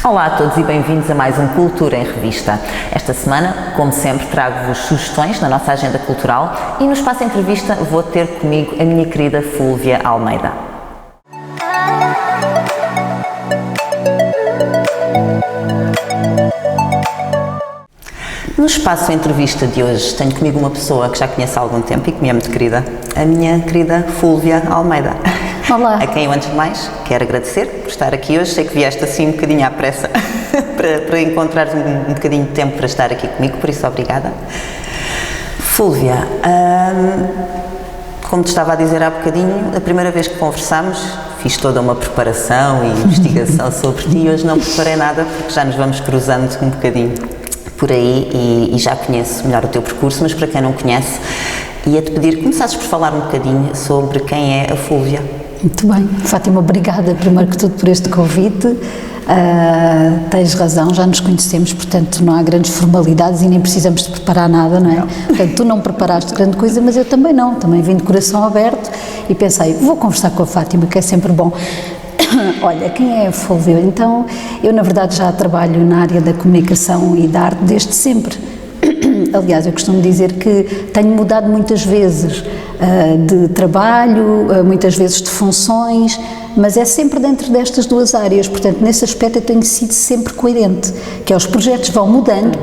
Olá a todos e bem-vindos a mais um Cultura em Revista. Esta semana, como sempre, trago-vos sugestões na nossa agenda cultural e no espaço entrevista vou ter comigo a minha querida Fúlvia Almeida. No espaço entrevista de hoje tenho comigo uma pessoa que já conheço há algum tempo e que me é muito querida, a minha querida Fúlvia Almeida. Olá. A quem eu, antes de mais, quero agradecer por estar aqui hoje. Sei que vieste assim um bocadinho à pressa para encontrares um bocadinho de tempo para estar aqui comigo, por isso obrigada. Fúlvia, como te estava a dizer há bocadinho, a primeira vez que conversámos fiz toda uma preparação e investigação sobre ti e hoje não preparei nada porque já nos vamos cruzando um bocadinho por aí e já conheço melhor o teu percurso, mas para quem não conhece, ia-te pedir que começasses por falar um bocadinho sobre quem é a Fúlvia. Muito bem. Fátima, obrigada primeiro que tudo por este convite. Tens razão, já nos conhecemos, portanto não há grandes formalidades e nem precisamos de preparar nada, não é? Não. Portanto, tu não preparaste grande coisa, mas eu também não, também vim de coração aberto e pensei, vou conversar com a Fátima, que é sempre bom. Olha, quem é a Fúlvia? Então, eu na verdade já trabalho na área da comunicação e da arte desde sempre. Aliás, eu costumo dizer que tenho mudado muitas vezes de trabalho, muitas vezes de funções, mas é sempre dentro destas duas áreas, portanto, nesse aspecto eu tenho sido sempre coerente, que é os projetos vão mudando,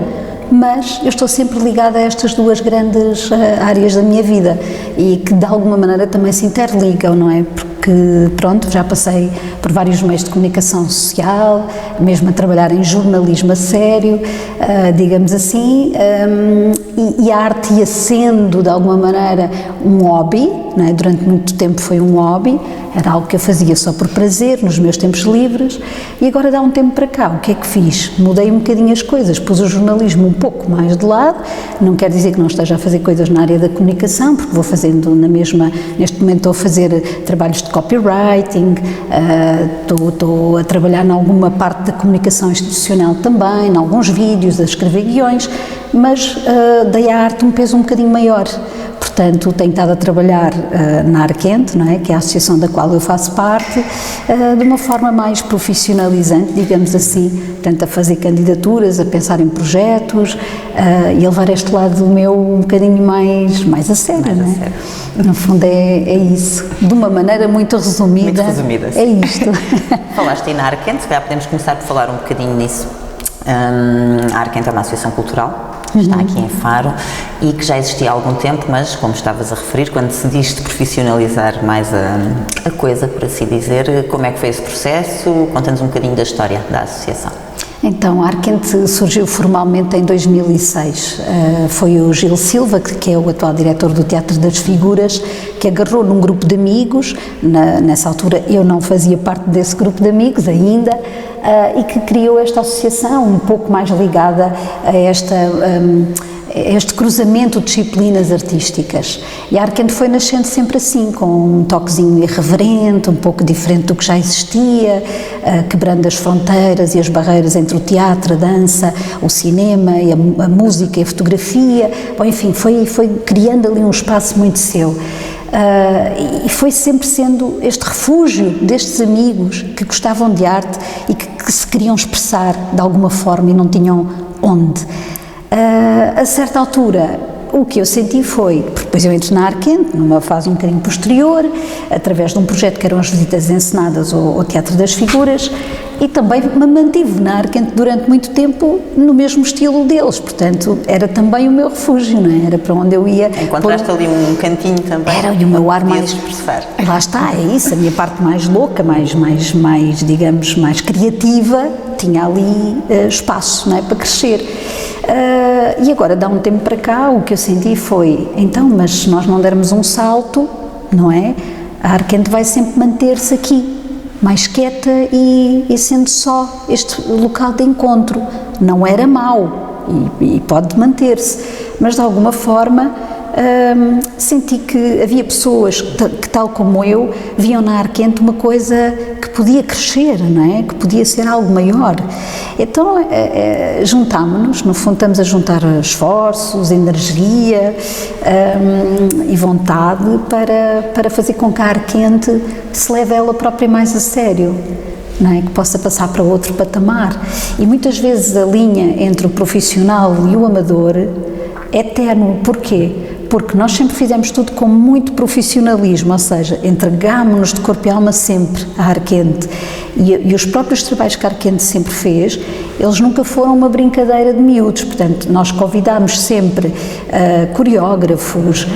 mas eu estou sempre ligada a estas duas grandes áreas da minha vida e que de alguma maneira também se interligam, não é? Porque, pronto, já passei por vários meios de comunicação social, mesmo a trabalhar em jornalismo a sério, digamos assim, e a arte ia sendo de alguma maneira um hobby, não é? Durante muito tempo foi um hobby, era algo que eu fazia só por prazer, nos meus tempos livres, e agora dá um tempo para cá, o que é que fiz? Mudei um bocadinho as coisas, pus o jornalismo um pouco mais de lado, não quer dizer que não esteja a fazer coisas na área da comunicação, porque vou fazendo na mesma, neste momento estou a fazer trabalhos de copywriting, estou a trabalhar em alguma parte da comunicação institucional também, em alguns vídeos, a escrever guiões, mas dei à arte um peso um bocadinho maior. Portanto, tenho estado a trabalhar na Arquente, não é? Que é a associação da qual eu faço parte, de uma forma mais profissionalizante, digamos assim, portanto, a fazer candidaturas, a pensar em projetos e a levar este lado meu um bocadinho mais a sério, não é? No fundo é isso, de uma maneira muito resumida. Muito resumida, sim. É isto. Falaste aí na Arquente, se calhar podemos começar por falar um bocadinho nisso. A Arquente é uma associação cultural, está aqui em Faro e que já existia há algum tempo, mas como estavas a referir, quando decidiste profissionalizar mais a coisa, por assim dizer, como é que foi esse processo? Conta-nos um bocadinho da história da associação. Então, a Arquente surgiu formalmente em 2006. Foi o Gil Silva, que é o atual diretor do Teatro das Figuras, que agarrou num grupo de amigos, nessa altura eu não fazia parte desse grupo de amigos ainda, e que criou esta associação um pouco mais ligada a este cruzamento de disciplinas artísticas. E a Arquente foi nascendo sempre assim, com um toquezinho irreverente, um pouco diferente do que já existia, quebrando as fronteiras e as barreiras entre o teatro, a dança, o cinema, e a música e a fotografia. Bom, enfim, foi criando ali um espaço muito seu. E foi sempre sendo este refúgio destes amigos que gostavam de arte e que se queriam expressar de alguma forma e não tinham onde. A certa altura, o que eu senti foi, porque depois eu entro na Arquente, numa fase um bocadinho posterior, através de um projeto que eram as visitas encenadas ao Teatro das Figuras, e também me mantive na Arquente durante muito tempo no mesmo estilo deles, portanto era também o meu refúgio, não é? Era para onde eu ia. Encontraste ali um cantinho também. Era o meu ar mais... expressar. Lá está, é isso, a minha parte mais louca, mais digamos, mais criativa, tinha ali espaço, não é? Para crescer. E agora, dá um tempo para cá, o que eu senti foi, então, mas se nós não dermos um salto, não é? A Arquente vai sempre manter-se aqui, mais quieta e sendo só este local de encontro. Não era mau e pode manter-se, mas de alguma forma senti que havia pessoas que, tal como eu, viam na Arquente uma coisa que podia crescer, não é? Que podia ser algo maior. Então juntámo-nos, no fundo estamos a juntar esforços, energia e vontade para fazer com que a Arquente se leve ela própria mais a sério. não é? Que possa passar para outro patamar. E muitas vezes a linha entre o profissional e o amador é ténue. Porquê? Porque nós sempre fizemos tudo com muito profissionalismo, ou seja, entregámos-nos de corpo e alma sempre à Arquente. E os próprios trabalhos que a Arquente sempre fez, eles nunca foram uma brincadeira de miúdos. Portanto, nós convidámos sempre coreógrafos,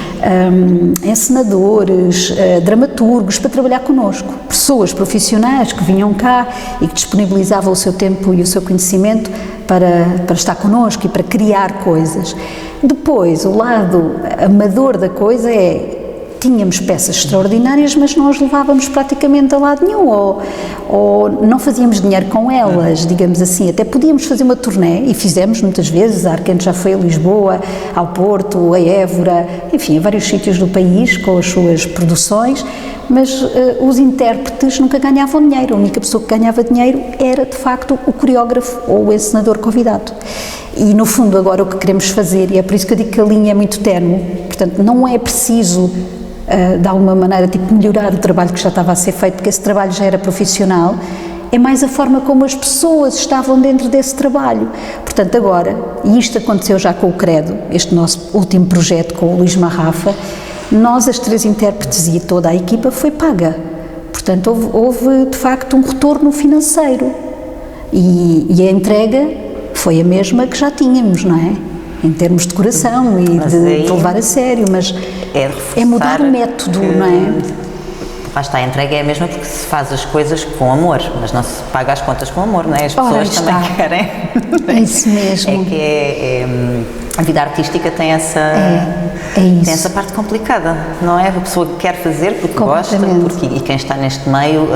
encenadores, dramaturgos para trabalhar connosco. Pessoas profissionais que vinham cá e que disponibilizavam o seu tempo e o seu conhecimento para estar connosco e para criar coisas. Depois, o lado amador da coisa tínhamos peças extraordinárias, mas não as levávamos praticamente a lado nenhum, ou não fazíamos dinheiro com elas, digamos assim. Até podíamos fazer uma turnê, e fizemos muitas vezes. A Arquente já foi a Lisboa, ao Porto, a Évora, enfim, a vários sítios do país com as suas produções, mas os intérpretes nunca ganhavam dinheiro. A única pessoa que ganhava dinheiro era, de facto, o coreógrafo ou o encenador convidado. E, no fundo, agora o que queremos fazer, e é por isso que eu digo que a linha é muito ténue, portanto, não é preciso, de alguma maneira, melhorar o trabalho que já estava a ser feito, porque esse trabalho já era profissional, é mais a forma como as pessoas estavam dentro desse trabalho. Portanto, agora, e isto aconteceu já com o Credo, este nosso último projeto com o Luís Marrafa, nós, as 3 intérpretes e toda a equipa, foi paga. Portanto, houve de facto um retorno financeiro. E a entrega foi a mesma que já tínhamos, não é? Em termos de coração e de levar a sério, mas é mudar o método, não é? Lá está, a entrega é a mesma porque se faz as coisas com amor, mas não se paga as contas com amor, não é? As pessoas também querem. É isso mesmo. É que a vida artística tem essa parte complicada, não é? A pessoa quer fazer porque gosta, e quem está neste meio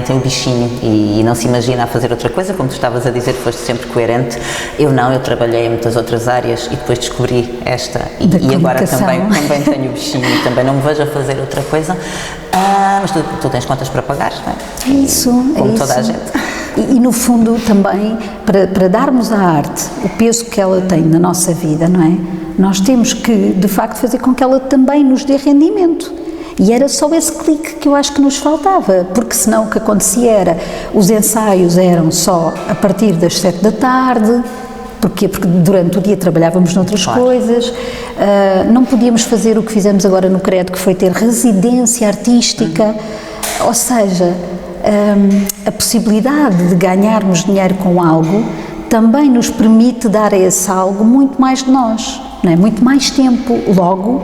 tem o bichinho e não se imagina a fazer outra coisa, como tu estavas a dizer, foste sempre coerente. Eu trabalhei em muitas outras áreas e depois descobri esta e agora também tenho o bichinho e também não me vejo a fazer outra coisa. Mas tu tens contas para pagar, não é? Como toda a gente. E no fundo também, para darmos à arte o peso que ela tem na nossa vida, não é? Nós temos que, de facto, fazer com que ela também nos dê rendimento. E era só esse clique que eu acho que nos faltava, porque senão o que acontecia era, os ensaios eram só a partir das 7 da tarde, porquê? Porque durante o dia trabalhávamos noutras coisas, não podíamos fazer o que fizemos agora no Credo, que foi ter residência artística, ou seja, a possibilidade de ganharmos dinheiro com algo também nos permite dar a esse algo muito mais de nós, não é? Muito mais tempo, logo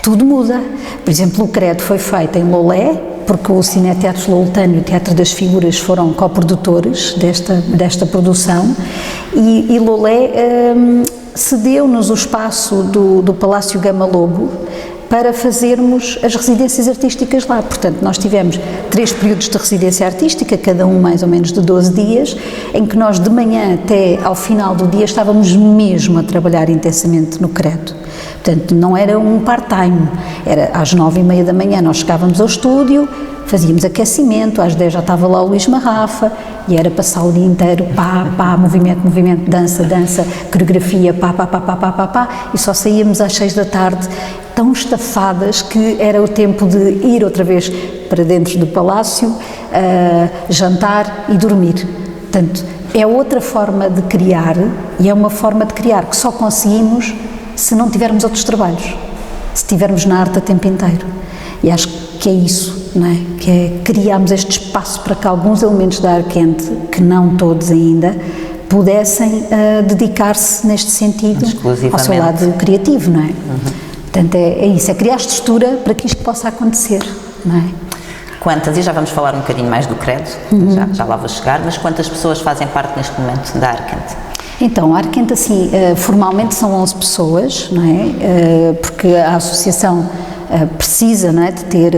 tudo muda. Por exemplo, o Credo foi feito em Lolé, porque o Cineteatro Loletano e o Teatro das Figuras foram coprodutores desta produção, e Lolé cedeu-nos o espaço do Palácio Gama Lobo para fazermos as residências artísticas lá. Portanto, nós tivemos 3 períodos de residência artística, cada um mais ou menos de 12 dias, em que nós de manhã até ao final do dia estávamos mesmo a trabalhar intensamente no Credo. Portanto, não era um part-time, era às 9h30 da manhã nós chegávamos ao estúdio, fazíamos aquecimento, às 10 já estava lá o Luís Marrafa, e era passar o dia inteiro, movimento, dança, coreografia, e só saíamos às 6 da tarde, tão estafadas que era o tempo de ir outra vez para dentro do palácio, jantar e dormir. Portanto, é outra forma de criar, e é uma forma de criar que só conseguimos se não tivermos outros trabalhos, se estivermos na arte a tempo inteiro. E acho que é isso, não é? Que é criarmos este espaço para que alguns elementos da Arquente, que não todos ainda, pudessem dedicar-se neste sentido ao seu lado criativo, não é? Portanto, é isso, é criar estrutura para que isto possa acontecer, não é? Quantas, e já vamos falar um bocadinho mais do Credo, já lá vou chegar, mas quantas pessoas fazem parte neste momento da Arquente? Então, a Arquente, assim, formalmente são 11 pessoas, não é? Porque a associação precisa, não é, de ter,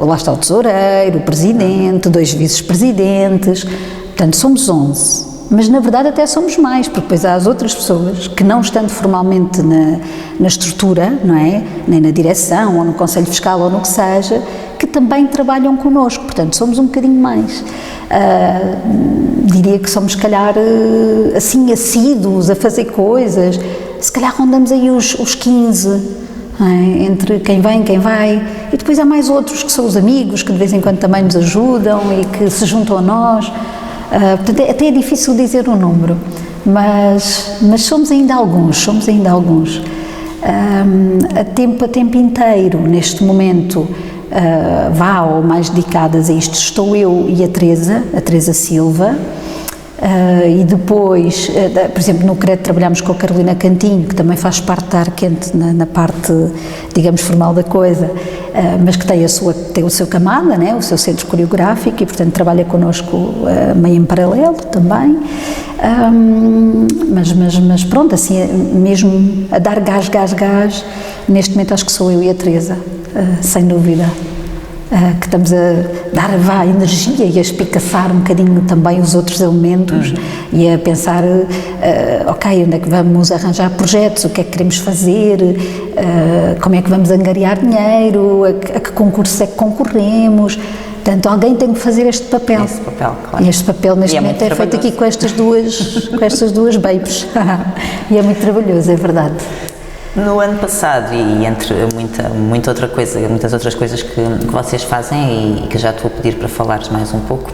lá está o tesoureiro, o presidente, 2 vice-presidentes, portanto somos 11, mas na verdade até somos mais, porque depois há as outras pessoas que não estando formalmente na estrutura, não é, nem na direção, ou no Conselho Fiscal, ou no que seja, que também trabalham connosco, portanto somos um bocadinho mais. Diria que somos, se calhar, assim, assíduos a fazer coisas, se calhar rondamos aí os 15, não é? Entre quem vem, quem vai, e depois há mais outros que são os amigos, que de vez em quando também nos ajudam e que se juntam a nós. Portanto, até é difícil dizer o número, mas somos ainda alguns, a tempo inteiro, neste momento, ou mais dedicadas a isto, estou eu e a Teresa Silva, e depois, por exemplo, no CRED trabalhamos com a Carolina Cantinho, que também faz parte da Arquente na parte, digamos, formal da coisa, mas que tem o seu camada, né, o seu centro coreográfico, e portanto trabalha connosco meio em paralelo também, mas pronto, assim, mesmo a dar gás, neste momento acho que sou eu e a Teresa, sem dúvida. Que estamos a dar energia e a espicaçar um bocadinho também os outros elementos e a pensar, ok, onde é que vamos arranjar projetos, o que é que queremos fazer, como é que vamos angariar dinheiro, a que concursos é que concorremos. Portanto, alguém tem que fazer este papel. Esse papel, claro. E este papel neste momento é feito aqui com estas duas babes. E é muito trabalhoso, é verdade. No ano passado, e entre muitas outras coisas que vocês fazem e que já estou a pedir para falares mais um pouco,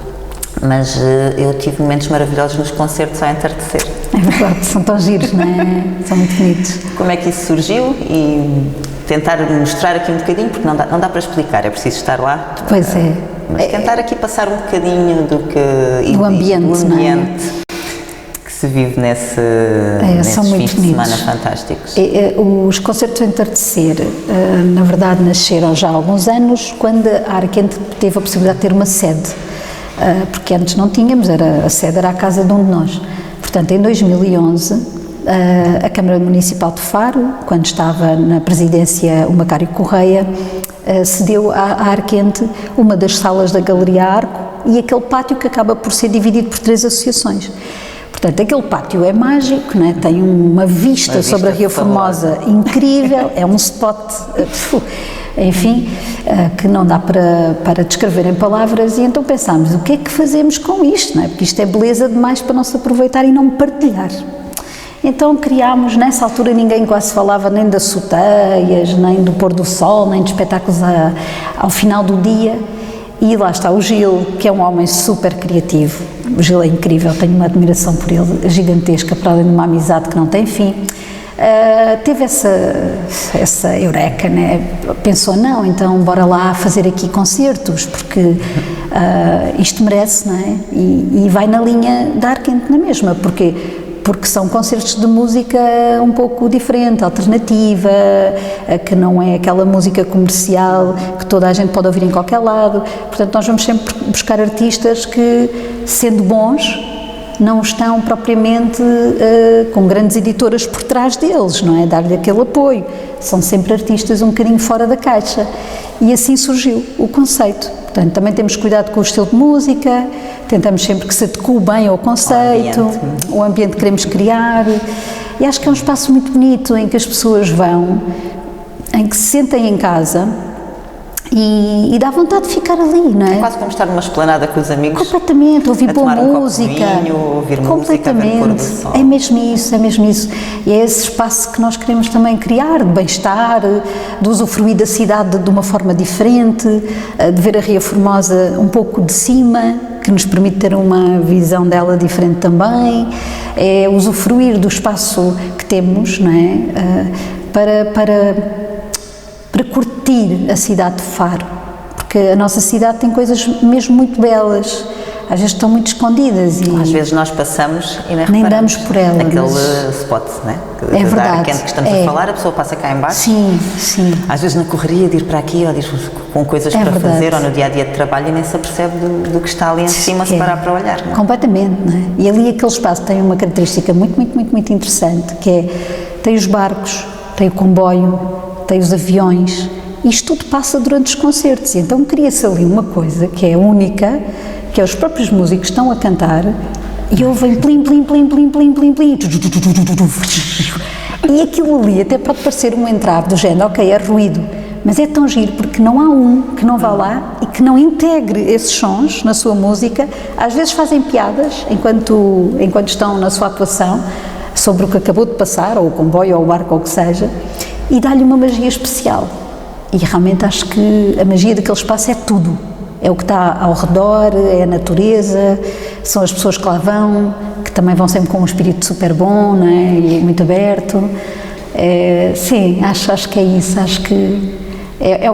mas eu tive momentos maravilhosos nos concertos ao entardecer. É verdade, são tão giros, não é? São muito bonitos. Como é que isso surgiu? E tentar mostrar aqui um bocadinho, porque não dá para explicar, é preciso estar lá. Pois é. Mas tentar aqui passar um bocadinho do ambiente que se vive nesses fins de semana fantásticos. Os concertos ao entardecer, na verdade, nasceram já há alguns anos, quando a Arquente teve a possibilidade de ter uma sede, porque antes não tínhamos, a sede era a casa de um de nós. Portanto, em 2011, a Câmara Municipal de Faro, quando estava na presidência o Macário Correia, cedeu à Arquente uma das salas da Galeria Arco e aquele pátio que acaba por ser dividido por 3 associações. Portanto, aquele pátio é mágico, não é? Tem uma vista sobre a Ria Formosa incrível, é um spot, enfim, que não dá para descrever em palavras, e então pensámos, o que é que fazemos com isto, não é? Porque isto é beleza demais para não se aproveitar e não partilhar. Então criámos, nessa altura ninguém quase falava nem das soteias, nem do pôr do sol, nem de espetáculos ao final do dia. E lá está o Gil, que é um homem super criativo. O Gil é incrível, tenho uma admiração por ele gigantesca, para além de uma amizade que não tem fim. Teve essa eureka, né? Pensou, não, então bora lá fazer aqui concertos, porque isto merece, não é? E vai na linha da Arquente na mesma, porque são concertos de música um pouco diferente, alternativa, que não é aquela música comercial que toda a gente pode ouvir em qualquer lado. Portanto, nós vamos sempre buscar artistas que, sendo bons, não estão propriamente com grandes editoras por trás deles, não é? Dar-lhe aquele apoio. São sempre artistas um bocadinho fora da caixa. E assim surgiu o conceito. Portanto, também temos cuidado com o estilo de música, tentamos sempre que se adeque bem ao conceito, o ambiente que queremos criar, e acho que é um espaço muito bonito em que as pessoas vão, em que se sentem em casa e dá vontade de ficar ali, não é? É quase como estar numa esplanada com os amigos. Completamente, ouvir boa música. Vinho, ouvir música, ver pôr do sol. É mesmo isso. E é esse espaço que nós queremos também criar, de bem-estar, de usufruir da cidade de uma forma diferente, de ver a Ria Formosa um pouco de cima, que nos permite ter uma visão dela diferente também, é usufruir do espaço que temos, não é? Para curtir a cidade de Faro, porque a nossa cidade tem coisas mesmo muito belas, às vezes estão muito escondidas e às vezes nós passamos e nem damos por ela. Aquele spot, não é? É verdade. Que estamos a falar, a pessoa passa cá em baixo. Sim. Às vezes na correria de ir para aqui ou de ir com coisas para fazer ou no dia-a-dia de trabalho e nem se apercebe do que está ali em cima se parar para olhar. Não é? Completamente, não é? E ali aquele espaço tem uma característica muito interessante, que é, tem os barcos, tem o comboio, tem os aviões, isto tudo passa durante os concertos, e então cria-se ali uma coisa que é única, que é os próprios músicos estão a cantar e ouvem plim, plim, plim, plim, plim, plim, plim, e aquilo ali até pode parecer um entrave do género, ok, é ruído, mas é tão giro porque não há um que não vá lá e que não integre esses sons na sua música. Às vezes fazem piadas enquanto estão na sua atuação sobre o que acabou de passar, ou o comboio, ou o barco, ou o que seja, e dá-lhe uma magia especial. E realmente acho que a magia daquele espaço é tudo. É o que está ao redor, é a natureza, são as pessoas que lá vão, que também vão sempre com um espírito super bom, não é? E muito aberto. Sim, acho que é isso, acho que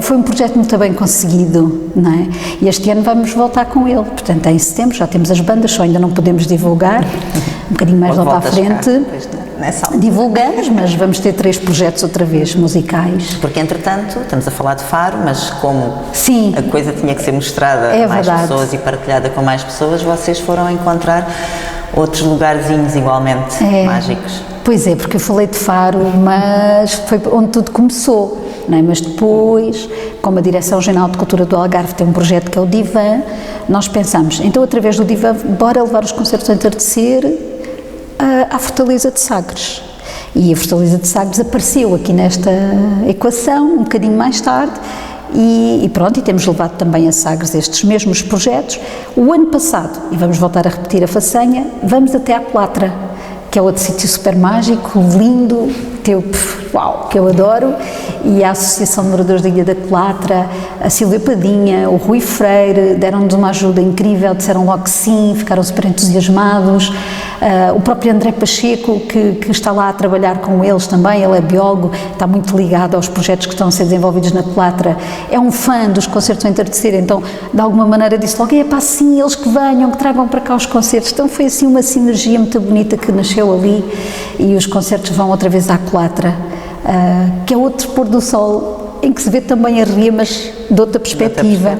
foi um projeto muito bem conseguido, não é? E este ano vamos voltar com ele, portanto em setembro já temos as bandas, só ainda não podemos divulgar, um bocadinho mais lá para a frente. Divulgamos, mas vamos ter 3 projetos outra vez, musicais. Porque entretanto, estamos a falar de Faro, mas como Sim, a coisa tinha que ser mostrada a mais pessoas e partilhada com mais pessoas, vocês foram encontrar outros lugarzinhos igualmente mágicos. Pois é, porque eu falei de Faro, mas foi onde tudo começou, não é? Mas depois, como a Direção-Geral de Cultura do Algarve tem um projeto que é o Divan, nós pensamos, então através do Divan, bora levar os concertos a entardecer à Fortaleza de Sagres. E a Fortaleza de Sagres apareceu aqui nesta equação, um bocadinho mais tarde, e pronto, e temos levado também a Sagres estes mesmos projetos. O ano passado, e vamos voltar a repetir a façanha, vamos até à Colatra, que é outro sítio super mágico, lindo, que eu adoro, e a Associação de Moradores da Ilha da Colatra, a Silvia Padinha, o Rui Freire, deram-nos uma ajuda incrível, disseram logo que sim, ficaram super entusiasmados, o próprio André Pacheco, que está lá a trabalhar com eles também, ele é biólogo, está muito ligado aos projetos que estão a ser desenvolvidos na Colatra, é um fã dos concertos a entardecer, então de alguma maneira disse logo, é pá, sim, eles que venham, que tragam para cá os concertos, então foi assim uma sinergia muito bonita que nasceu ali, e os concertos vão outra vez à Colatra, que é outro pôr do sol, em que se vê também a ria, mas de outra perspectiva.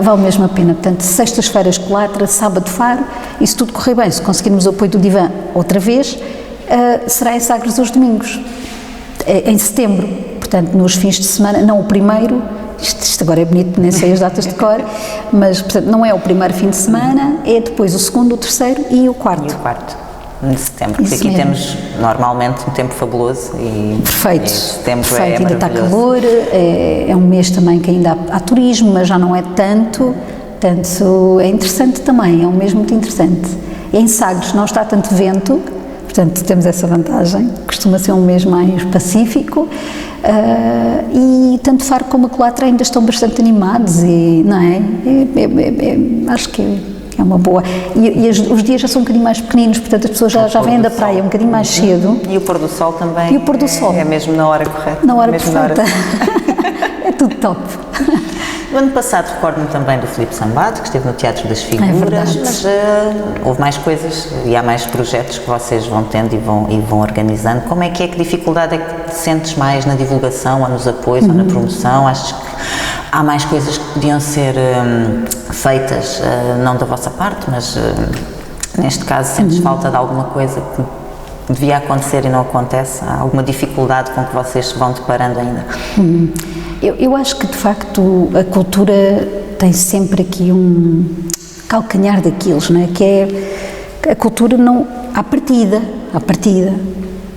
Vale mesmo a pena. Portanto, sextas-feiras Colatra, sábado Faro, e se tudo correr bem, se conseguirmos o apoio do Divan outra vez, será em Sagres aos domingos, em setembro. Portanto, nos fins de semana, não o primeiro, isto agora é bonito, nem sei as datas de cor, mas portanto, não é o primeiro fim de semana, é depois o segundo, o terceiro e o quarto. De setembro, porque aqui temos normalmente um tempo fabuloso e perfeito, setembro perfeito, é ainda está maravilhoso. calor, é um mês também que ainda há turismo, mas já não é tanto, portanto é interessante também, é um mês muito interessante. E em Sagres não está tanto vento, portanto temos essa vantagem, costuma ser um mês mais pacífico, e tanto Faro como a Colatra ainda estão bastante animados e, não é? Acho que é uma boa. E os dias já são um bocadinho mais pequeninos, portanto as pessoas já vêm da praia um bocadinho mais cedo. E o pôr do sol também. E o pôr do sol. É mesmo na hora correta. Na hora perfeita. É tudo top. No ano passado recordo-me também do Filipe Sambado, que esteve no Teatro das Figuras, mas houve mais coisas e há mais projetos que vocês vão tendo e vão organizando. Como é que dificuldade é que sentes mais na divulgação, ou nos apoios, ou na promoção? Achas que há mais coisas que podiam ser feitas, não da vossa parte, mas neste caso sentes falta de alguma coisa que devia acontecer e não acontece? Há alguma dificuldade com que vocês se vão deparando ainda? Eu acho que de facto a cultura tem sempre aqui um calcanhar daqueles, não é? Que é a cultura não, à partida,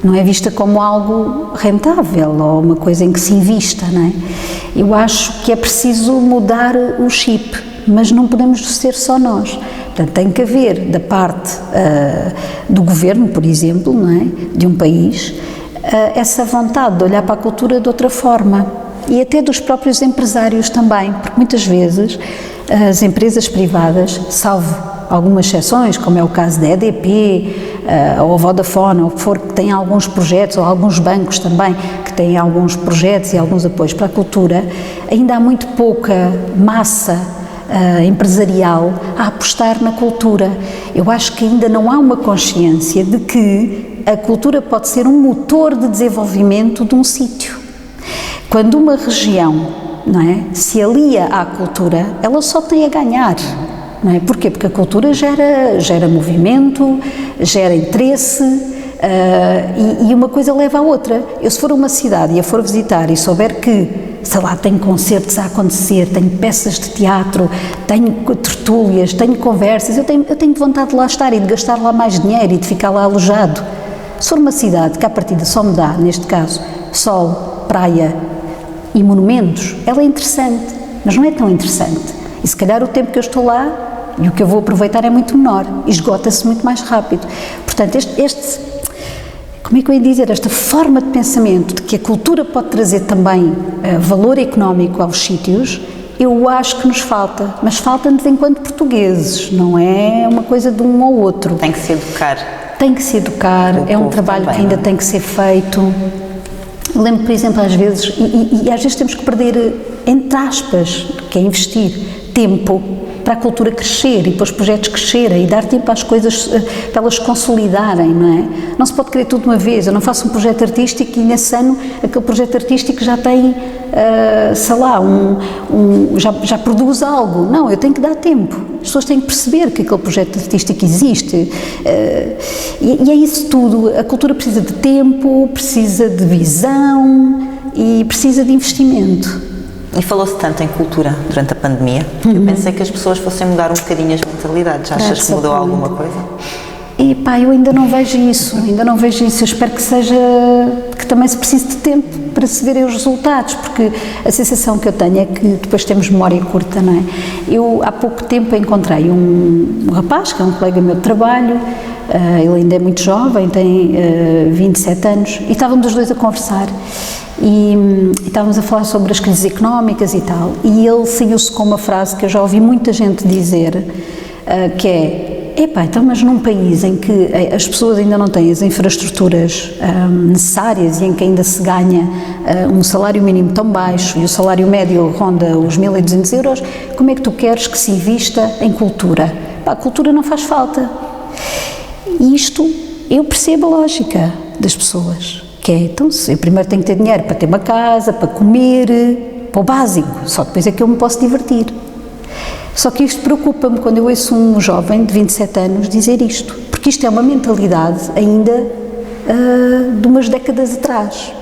não é vista como algo rentável ou uma coisa em que se invista, não é? Eu acho que é preciso mudar o chip, mas não podemos ser só nós. Portanto, tem que haver da parte do governo, por exemplo, não é? De um país, essa vontade de olhar para a cultura de outra forma. E até dos próprios empresários também, porque muitas vezes as empresas privadas, salvo algumas exceções, como é o caso da EDP, ou a Vodafone, ou o que for, que têm alguns projetos, ou alguns bancos também, que têm alguns projetos e alguns apoios para a cultura, ainda há muito pouca massa empresarial a apostar na cultura. Eu acho que ainda não há uma consciência de que a cultura pode ser um motor de desenvolvimento de um sítio. Quando uma região, não é, se alia à cultura, ela só tem a ganhar, não é? Porquê? Porque a cultura gera movimento, gera interesse, e uma coisa leva à outra. Eu, se for a uma cidade e a for visitar e souber que, sei lá, tem concertos a acontecer, tenho peças de teatro, tenho tertúlias, tenho conversas, eu tenho vontade de lá estar e de gastar lá mais dinheiro e de ficar lá alojado. Se for uma cidade que à partida só me dá, neste caso, sol, praia e monumentos, ela é interessante, mas não é tão interessante. E se calhar o tempo que eu estou lá e o que eu vou aproveitar é muito menor, esgota-se muito mais rápido. Portanto, como é que eu ia dizer, esta forma de pensamento de que a cultura pode trazer também valor económico aos sítios, eu acho que nos falta, mas falta-nos enquanto portugueses, não é uma coisa de um ou outro. Tem que se educar. Tem que se educar, é um trabalho também, que ainda tem que ser feito. Lembro, por exemplo, às vezes, e às vezes temos que perder, entre aspas, que é investir tempo para a cultura crescer e para os projetos crescerem e dar tempo às coisas para elas consolidarem, não é? Não se pode querer tudo de uma vez. Eu não faço um projeto artístico e nesse ano aquele projeto artístico já tem, sei lá, já produz algo. Não, eu tenho que dar tempo. As pessoas têm que perceber que aquele projeto artístico existe. E é isso tudo. A cultura precisa de tempo, precisa de visão e precisa de investimento. E falou-se tanto em cultura durante a pandemia, eu pensei que as pessoas fossem mudar um bocadinho as mentalidades. Achas que mudou alguma coisa? E pá, eu ainda não vejo isso, eu espero que seja, que também se precise de tempo para se verem os resultados, porque a sensação que eu tenho é que depois temos memória curta, não é? Eu há pouco tempo encontrei um rapaz, que é um colega meu de trabalho, ele ainda é muito jovem, tem 27 anos, e estávamos os dois a conversar. E estávamos a falar sobre as crises económicas e tal, e ele saiu-se com uma frase que eu já ouvi muita gente dizer, que é: epá, então, mas num país em que as pessoas ainda não têm as infraestruturas necessárias e em que ainda se ganha um salário mínimo tão baixo e o salário médio ronda os 1.200 euros, como é que tu queres que se invista em cultura? Pá, a cultura não faz falta. E isto, eu percebo a lógica das pessoas. Que é, então, eu primeiro tenho que ter dinheiro para ter uma casa, para comer, para o básico, só depois é que eu me posso divertir. Só que isto preocupa-me quando eu ouço um jovem de 27 anos dizer isto, porque isto é uma mentalidade ainda de umas décadas atrás,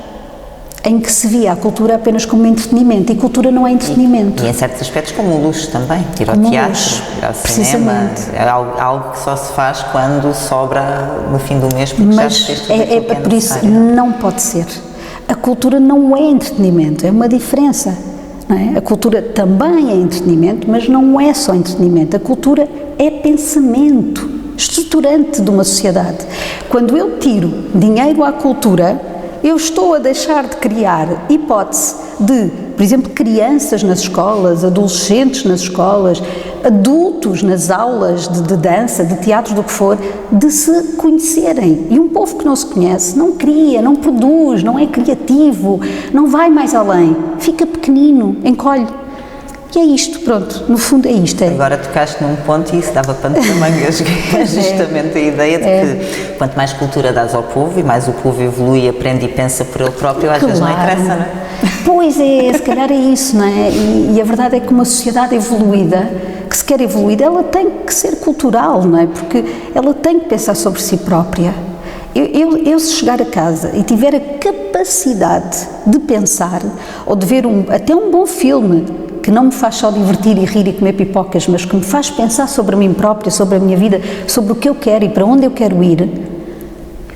em que se via a cultura apenas como entretenimento, e cultura não é entretenimento. E em certos aspectos como um luxo também, ir ao teatro, ir ao cinema, é algo que só se faz quando sobra no fim do mês, porque mas já fez tudo aquilo que é por isso, necessário. não pode ser. A cultura não é entretenimento, é uma diferença. Não é? A cultura também é entretenimento, mas não é só entretenimento. A cultura é pensamento estruturante de uma sociedade. Quando eu tiro dinheiro à cultura, eu estou a deixar de criar hipótese de, por exemplo, crianças nas escolas, adolescentes nas escolas, adultos nas aulas de dança, de teatro, do que for, de se conhecerem. E um povo que não se conhece não cria, não produz, não é criativo, não vai mais além, fica pequenino, encolhe. E é isto, pronto, no fundo é isto. Agora tocaste num ponto e isso dava pano para mangas, que é justamente a ideia de que quanto mais cultura dás ao povo e mais o povo evolui, aprende e pensa por ele próprio, às vezes não interessa, não é? Pois é, se calhar é isso, não é? E a verdade é que uma sociedade evoluída, que se quer evoluir, ela tem que ser cultural, não é? Porque ela tem que pensar sobre si própria. Eu se chegar a casa e tiver a capacidade de pensar, ou de ver até um bom filme, que não me faz só divertir e rir e comer pipocas, mas que me faz pensar sobre mim própria, sobre a minha vida, sobre o que eu quero e para onde eu quero ir,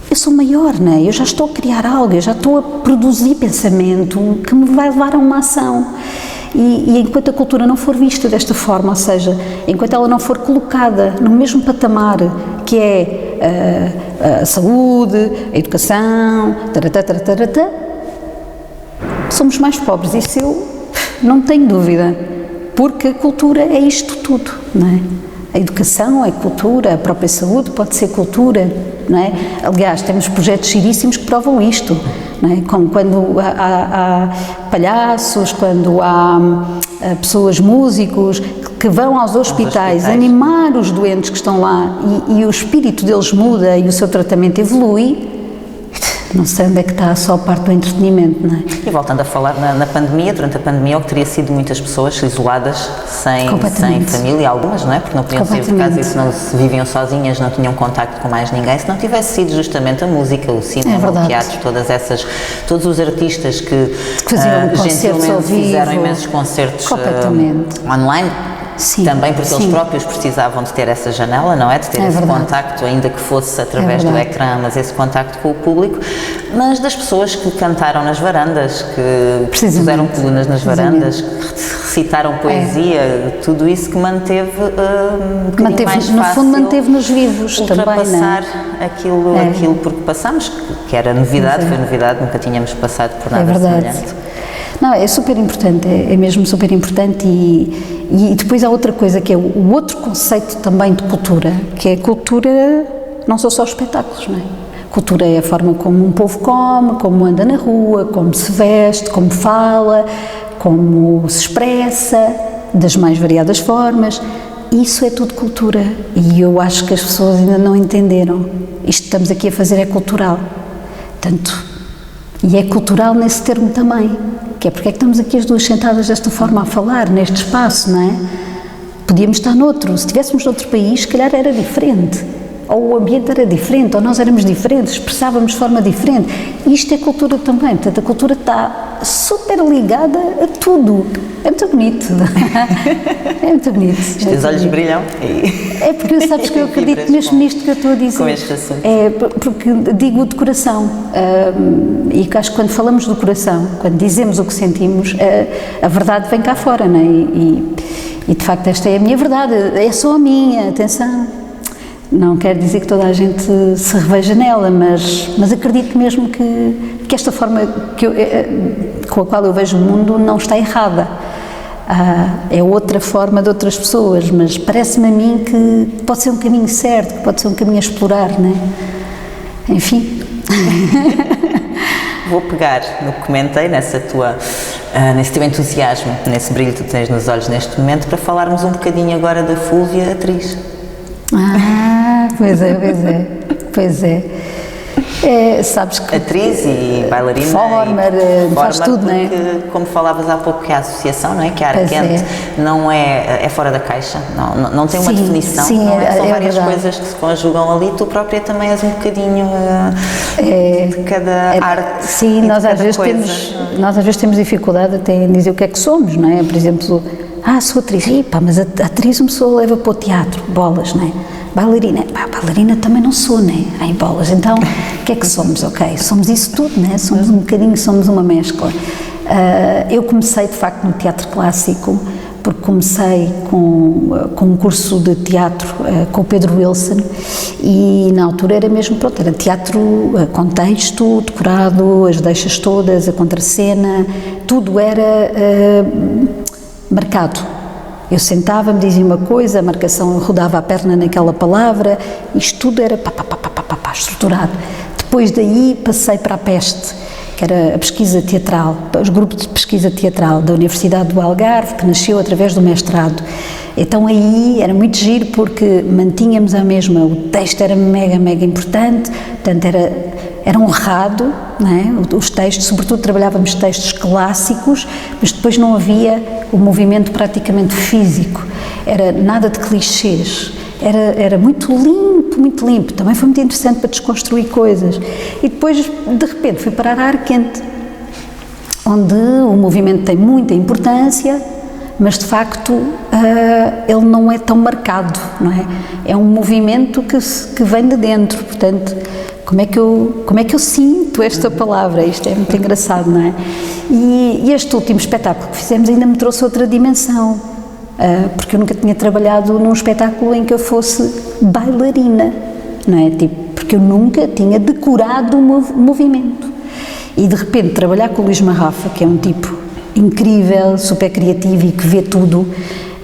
eu sou maior, não é? Eu já estou a criar algo, eu já estou a produzir pensamento que me vai levar a uma ação. E enquanto a cultura não for vista desta forma, ou seja, enquanto ela não for colocada no mesmo patamar que é a saúde, a educação, somos mais pobres. Isso eu não tenho dúvida, porque a cultura é isto tudo, não é? A educação é cultura, a própria saúde pode ser cultura, não é? Aliás, temos projetos giríssimos que provam isto, não é? Como quando há palhaços, quando há pessoas, músicos, que vão aos hospitais animar os doentes que estão lá e o espírito deles muda e o seu tratamento evolui. Não sei onde é que está só a parte do entretenimento, não é? E voltando a falar na pandemia, durante a pandemia, o que teria sido muitas pessoas isoladas, sem família, algumas, não é? Porque não podiam sair de casa e se não se viviam sozinhas, não tinham contacto com mais ninguém, se não tivesse sido justamente a música, o cinema, o teatro, todos os artistas que faziam gentilmente fizeram imensos concertos online. Sim, também porque eles sim. próprios precisavam de ter essa janela, não é? De ter É esse verdade. contacto, ainda que fosse através do verdade. ecrã, mas esse contacto com o público, mas das pessoas que cantaram nas varandas, que puseram colunas nas varandas, que recitaram poesia, tudo isso que manteve um bocadinho mais no fácil fundo manteve-nos vivos também, não ultrapassar é? aquilo porque passamos, que era novidade, foi novidade, nunca tínhamos passado por nada semelhante. Não, é super importante, é mesmo super importante e depois há outra coisa que é o outro conceito também de cultura, que é cultura, não são só os espetáculos, não é? Cultura é a forma como um povo come, como anda na rua, como se veste, como fala, como se expressa, das mais variadas formas. Isso é tudo cultura e eu acho que as pessoas ainda não entenderam. Isto que estamos aqui a fazer é cultural. Tanto, e é cultural nesse termo também, que é porque é que estamos aqui as duas sentadas desta forma a falar, neste espaço, não é? Podíamos estar noutro, se estivéssemos noutro país, se calhar era diferente. Ou o ambiente era diferente, ou nós éramos diferentes, expressávamos de forma diferente. E isto é cultura também, portanto a cultura está super ligada a tudo. É muito bonito. É muito bonito. Os teus olhos brilham. É porque sabes que eu acredito mesmo nisto que eu estou a dizer. Com este assunto. É porque digo de coração. E que acho que quando falamos do coração, quando dizemos o que sentimos, a verdade vem cá fora, não é? E de facto esta é a minha verdade, é só a minha, atenção. Não quer dizer que toda a gente se reveja nela, mas acredito mesmo que esta forma com a qual eu vejo o mundo não está errada. É outra forma de outras pessoas, mas parece-me a mim que pode ser um caminho certo, que pode ser um caminho a explorar, não é? Enfim. Vou pegar no que comentei, nesse teu entusiasmo, nesse brilho que tu tens nos olhos neste momento, para falarmos um bocadinho agora da Fúlvia, atriz. Pois é. Sabes que atriz e bailarina faz tudo, não é? Como falavas há pouco, que é a associação, não é? Que a Arquente não é fora da caixa, não tem uma definição, sim, não é? São várias verdade. coisas que se conjugam ali, tu própria também és um bocadinho de cada arte. Sim, nós às vezes temos dificuldade até em dizer o que é que somos, não é? Por exemplo, sou atriz, mas a atriz uma pessoa leva para o teatro, bolas, não é? Bailarina, bailarina também não sou, né? Em bolas. Então, o que é que somos? Ok, somos isso tudo, né? Somos um bocadinho, somos uma mescla. Eu comecei, de facto, no teatro clássico, porque comecei com um curso de teatro com o Pedro Wilson e, na altura, era mesmo, pronto, era teatro com texto, decorado, as deixas todas, a contracena, tudo era marcado. Eu sentava-me, dizia uma coisa, a marcação rodava a perna naquela palavra, isto tudo era estruturado. Depois daí passei para a PEST, que era a pesquisa teatral, os grupos de pesquisa teatral da Universidade do Algarve, que nasceu através do mestrado. Então aí era muito giro porque mantínhamos a mesma, o texto era mega importante, portanto era honrado, não é? Os textos, sobretudo trabalhávamos textos clássicos, mas depois não havia o movimento praticamente físico, era nada de clichês, era muito limpo, também foi muito interessante para desconstruir coisas. E depois, de repente, fui parar à Arquente, onde o movimento tem muita importância, mas de facto ele não é tão marcado, não é? É um movimento que vem de dentro, portanto, como é que eu sinto esta palavra? Isto é muito engraçado, não é? E este último espetáculo que fizemos ainda me trouxe outra dimensão, porque eu nunca tinha trabalhado num espetáculo em que eu fosse bailarina, não é? Porque eu nunca tinha decorado o movimento. E de repente trabalhar com o Luís Marrafa, que é um tipo incrível, super criativo e que vê tudo,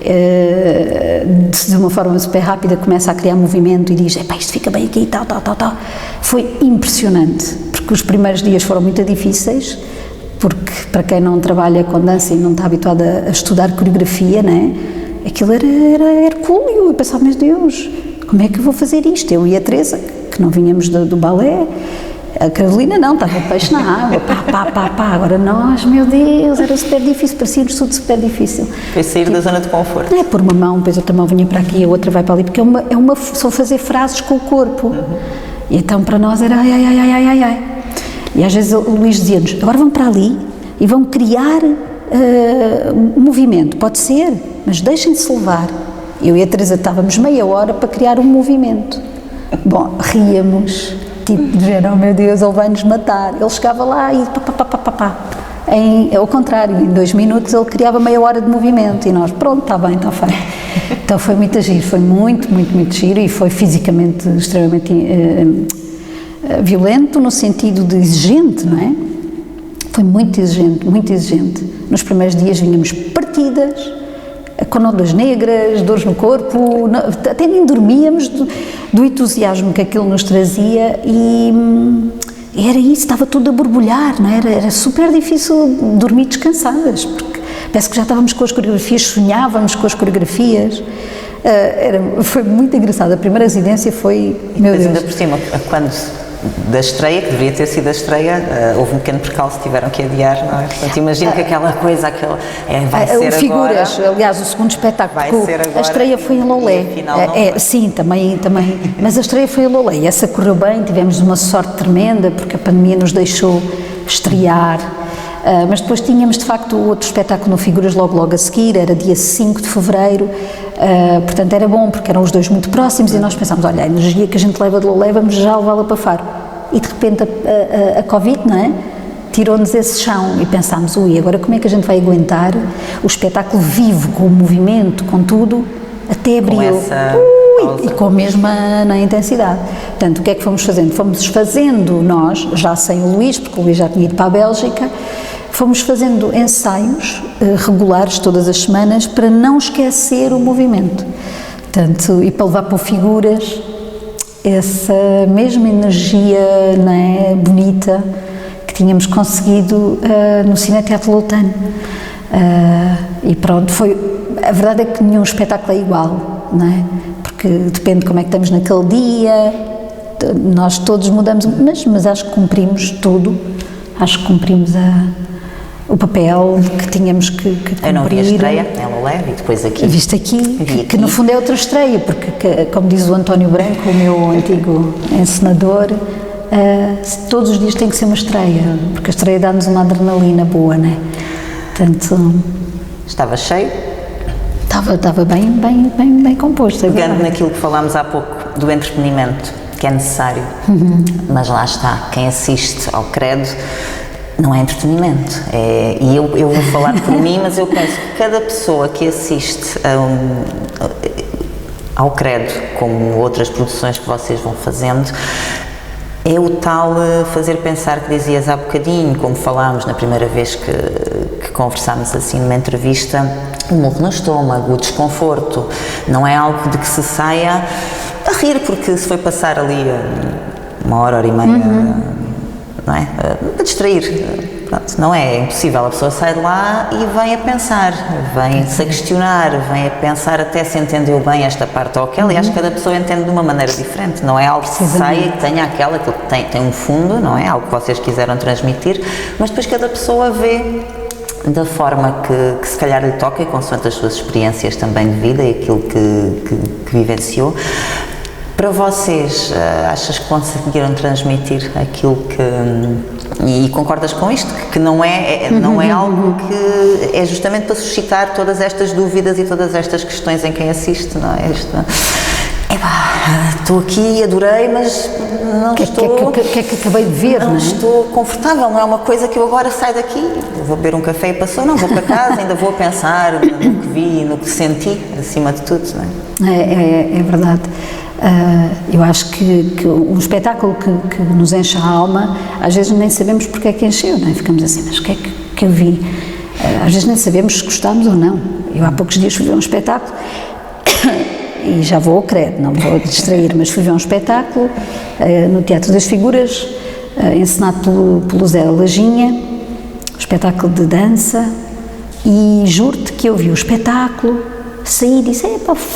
de uma forma super rápida começa a criar movimento e diz, isto fica bem aqui, tal. Foi impressionante, porque os primeiros dias foram muito difíceis, porque para quem não trabalha com dança e não está habituado a estudar coreografia, não é? Aquilo era hercúleo, eu pensava, meu Deus, como é que eu vou fazer isto? Eu e a Teresa, que não vinhamos do balé, a Carolina não, estava peixe na água, agora nós, meu Deus, era super difícil, parecia-nos tudo super difícil. Foi sair da zona de conforto. Pôr uma mão, depois outra mão vinha para aqui, a outra vai para ali, porque são fazer frases com o corpo. E então para nós era ai. E às vezes o Luís dizia-nos, agora vão para ali e vão criar um movimento, pode ser? mas deixem-se levar. Eu e a Teresa estávamos meia hora para criar um movimento. Bom, ríamos, tipo, de género, oh meu Deus, ele vai-nos matar. Ele chegava lá e pá. Ao contrário, em 2 minutos ele criava meia hora de movimento e nós, pronto, está bem, está feito. Então foi muito giro, foi muito giro e foi fisicamente extremamente violento no sentido de exigente, não é? Foi muito exigente. Nos primeiros dias vínhamos partidas, com nódulas negras, dores no corpo, até nem dormíamos do entusiasmo que aquilo nos trazia e era isso, estava tudo a borbulhar, não é? Era super difícil dormir descansadas, porque parece que já estávamos com as coreografias, sonhávamos com as coreografias. Foi muito engraçado. A primeira residência foi, meu Deus. Ainda por cima, quando da estreia, que deveria ter sido a estreia, houve um pequeno percalço, tiveram que adiar, não é? Portanto, imagino que aquela coisa, vai ser figuras, agora. Aliás, o segundo espetáculo, Vai ser agora, a estreia foi em Lolé. Sim, também, mas a estreia foi em Lolé e essa correu bem, tivemos uma sorte tremenda, porque a pandemia nos deixou estrear. Mas depois tínhamos de facto outro espetáculo no Figuras logo a seguir, era dia 5 de fevereiro, portanto era bom porque eram os dois muito próximos e nós pensámos, olha, a energia que a gente leva de Lolé, vamos já levá-la para Faro. E de repente a Covid, não é? Tirou-nos esse chão e pensámos, agora como é que a gente vai aguentar o espetáculo vivo, com o movimento, com tudo, até abril. E com a mesma intensidade. Portanto, o que é que fomos fazendo? Fomos fazendo nós, já sem o Luís, porque o Luís já tinha ido para a Bélgica, fomos fazendo ensaios regulares todas as semanas para não esquecer o movimento. Portanto, e para levar para o Figuras essa mesma energia, não é, bonita que tínhamos conseguido no Cine Teatro Loutano. E pronto, a verdade é que nenhum espetáculo é igual, não é? Porque depende de como é que estamos naquele dia, nós todos mudamos, mas acho que cumprimos tudo, acho que cumprimos o papel que tínhamos que cumprir. Eu não vi a estreia, ela leva e depois aqui. Viste aqui, que no fundo é outra estreia, porque como diz o António Branco, o meu antigo encenador, todos os dias tem que ser uma estreia, porque a estreia dá-nos uma adrenalina boa, não é? Portanto... Estava cheio? Estava bem composto. Pegando naquilo que falámos há pouco, do entretenimento, que é necessário, mas lá está, quem assiste ao Credo não é entretenimento, e eu vou falar por mim, mas eu penso que cada pessoa que assiste ao Credo, como outras produções que vocês vão fazendo, é o tal fazer pensar que dizias há bocadinho, como falámos na primeira vez que conversámos assim numa entrevista, o murro no estômago, o desconforto, não é algo de que se saia a rir, porque se foi passar ali uma hora e meia, não é? Para distrair. Pronto, não é impossível, a pessoa sai de lá e vem a pensar, vem-se a questionar, vem a pensar até se entendeu bem esta parte ou aquela, e acho que cada pessoa entende de uma maneira diferente, não é algo que saia e que tenha aquela, que tem um fundo, não é? Algo que vocês quiseram transmitir, mas depois cada pessoa vê da forma que se calhar lhe toca, e consoante as suas experiências também de vida e aquilo que vivenciou. Para vocês, achas que conseguiram transmitir aquilo que... E concordas com isto? Que não é algo que é justamente para suscitar todas estas dúvidas e todas estas questões em quem assiste, não é? Estou aqui, adorei, mas não estou... O que é que acabei de ver, não é? Não estou confortável, não é uma coisa que eu agora saio daqui, vou beber um café e passou, não, vou para casa, ainda vou pensar no que vi, no que senti, acima de tudo, não é? É verdade. Eu acho que um espetáculo que nos enche a alma, às vezes nem sabemos porque é que encheu, não é? Ficamos assim, mas o que é que eu vi? Às vezes nem sabemos se gostámos ou não. Eu há poucos dias fui ver um espetáculo e já vou ao Credo, não vou distrair, mas fui ver um espetáculo no Teatro das Figuras, encenado pelo Zé Lajinha, um espetáculo de dança, e juro-te que eu vi o espetáculo, saí e disse,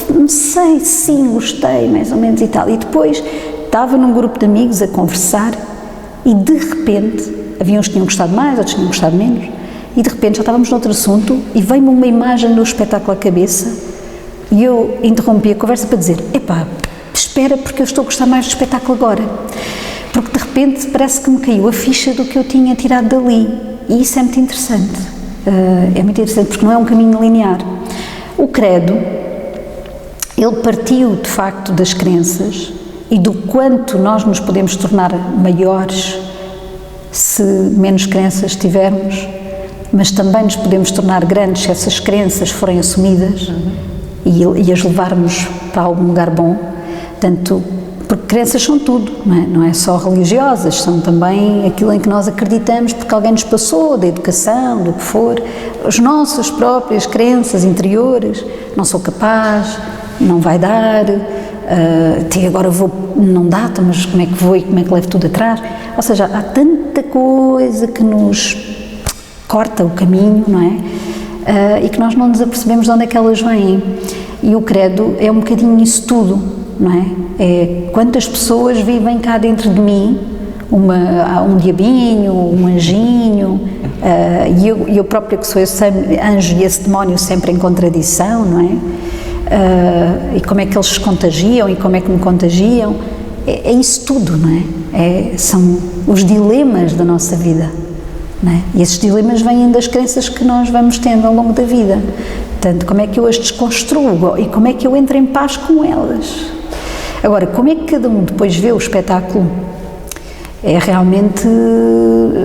não sei, sim, gostei, mais ou menos e tal. E depois estava num grupo de amigos a conversar e de repente, havia uns que tinham gostado mais, outros que tinham gostado menos, e de repente já estávamos noutro assunto e veio-me uma imagem do espetáculo à cabeça e eu interrompi a conversa para dizer, espera porque eu estou a gostar mais do espetáculo agora. Porque de repente parece que me caiu a ficha do que eu tinha tirado dali. E isso é muito interessante. É muito interessante porque não é um caminho linear. O credo, ele partiu de facto das crenças e do quanto nós nos podemos tornar maiores se menos crenças tivermos, mas também nos podemos tornar grandes se essas crenças forem assumidas e as levarmos para algum lugar bom. Portanto, porque crenças são tudo, não é só religiosas, são também aquilo em que nós acreditamos porque alguém nos passou, da educação, do que for, as nossas próprias crenças interiores, não sou capaz, não vai dar, até agora vou, não dá, mas como é que vou e como é que levo tudo atrás? Ou seja, há tanta coisa que nos corta o caminho, não é? E que nós não nos apercebemos de onde é que elas vêm. E o credo é um bocadinho isso tudo. Não é? É quantas pessoas vivem cá dentro de mim, um diabinho, um anjinho, e eu própria que sou esse anjo e esse demónio sempre em contradição, não é? E como é que eles se contagiam e como é que me contagiam, é isso tudo, não é? São os dilemas da nossa vida, não é? E esses dilemas vêm das crenças que nós vamos tendo ao longo da vida. Portanto, como é que eu as desconstruo e como é que eu entro em paz com elas? Agora, como é que cada um depois vê o espetáculo? É realmente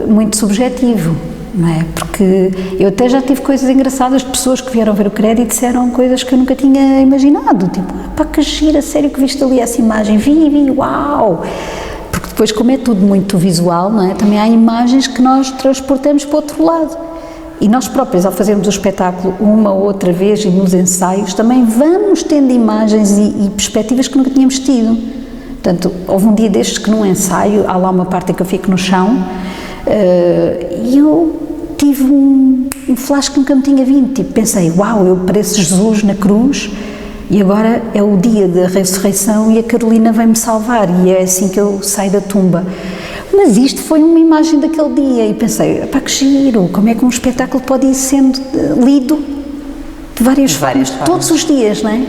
muito subjetivo, não é? Porque eu até já tive coisas engraçadas de pessoas que vieram ver o credo e disseram coisas que eu nunca tinha imaginado, tipo, pá, que gira, sério que viste ali essa imagem, vi, uau! Porque depois, como é tudo muito visual, não é? Também há imagens que nós transportamos para o outro lado. E nós próprios, ao fazermos o espetáculo uma ou outra vez e nos ensaios, também vamos tendo imagens e perspectivas que nunca tínhamos tido. Portanto, houve um dia destes que num ensaio, há lá uma parte em que eu fico no chão, e eu tive um flash que nunca me tinha vindo. Tipo, pensei, uau, eu pareço Jesus na cruz e agora é o dia da ressurreição e a Carolina vem-me salvar e é assim que eu saio da tumba. Mas isto foi uma imagem daquele dia e pensei, pá, que giro, como é que um espetáculo pode ir sendo lido de várias formas, todos os dias, não é?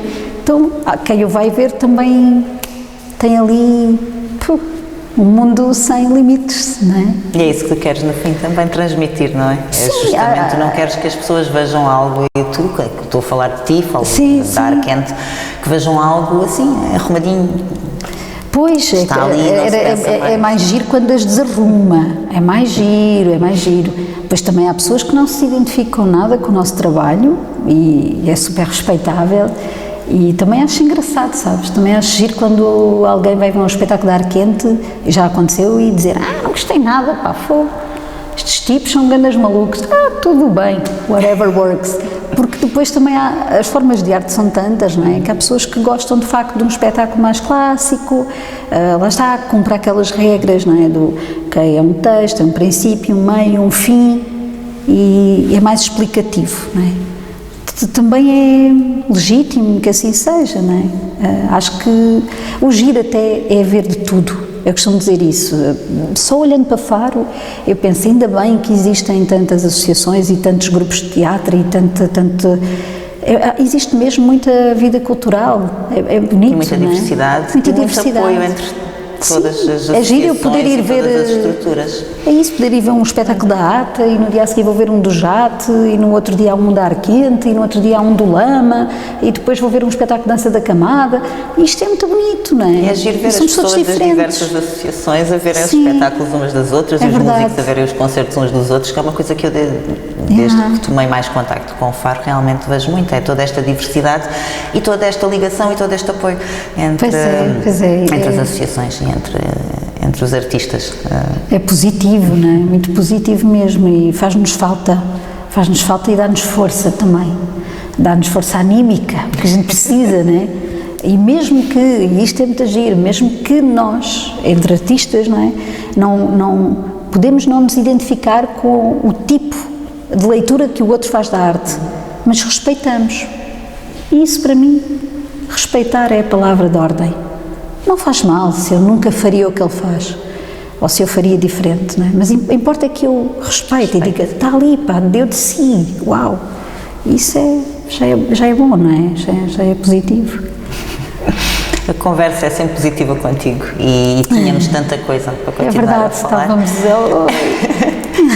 Então, quem o vai ver também tem ali um mundo sem limites, não é? E é isso que tu queres no fim também transmitir, não é? Sim, é justamente, tu não queres que as pessoas vejam algo e tu, que estou a falar de ti, falo da Arquente, que vejam algo assim, arrumadinho. Pois, é mais giro quando as desarruma, é mais giro. Depois também há pessoas que não se identificam nada com o nosso trabalho e é super respeitável e também acho engraçado, sabes? Também acho giro quando alguém vai ver um espetáculo da Arquente, já aconteceu, e dizer, não gostei nada, pá, estes tipos são grandes malucos, tudo bem, whatever works. Porque depois também as formas de arte são tantas, não é? Que há pessoas que gostam de facto de um espetáculo mais clássico, lá está, cumpre aquelas regras, não é? É um texto, é um princípio, um meio, um fim e é mais explicativo, não é? Também é legítimo que assim seja, não é? Acho que o giro até é ver de tudo. Eu costumo dizer isso, só olhando para Faro, eu penso, ainda bem que existem tantas associações e tantos grupos de teatro e existe mesmo muita vida cultural, é bonito, e muita diversidade, muita diversidade. Apoio entre todas as associações, é giro eu poder ir ver todas as estruturas. É isso, poder ir ver um espetáculo da ATA e no dia a seguir vou ver um do Jate e no outro dia há um da Arquente e no outro dia há um do Lama e depois vou ver um espetáculo de dança da Camada. Isto é muito bonito, não é? É giro ver as pessoas das diversas associações a verem os espetáculos umas das outras, os músicos a verem os concertos uns dos outros, que é uma coisa que eu desde que tomei mais contacto com o Faro realmente vejo muito, é toda esta diversidade e toda esta ligação e todo este apoio entre as associações e entre os artistas. É positivo, não é? Muito positivo mesmo e faz-nos falta e dá-nos força também, dá-nos força anímica, que a gente precisa, não é? E mesmo que, e isto é muito giro, mesmo que nós, entre artistas, não é? Não podemos não nos identificar com o tipo de leitura que o outro faz da arte, mas respeitamos. E isso para mim, respeitar é a palavra de ordem. Não faz mal se eu nunca faria o que ele faz, ou se eu faria diferente, não é? Mas importa é que eu respeite e diga, está ali, pá, deu de si, uau, isso já é bom, não é? Já é positivo. A conversa é sempre positiva contigo e tínhamos tanta coisa para continuar a falar. É verdade, estávamos a dizer,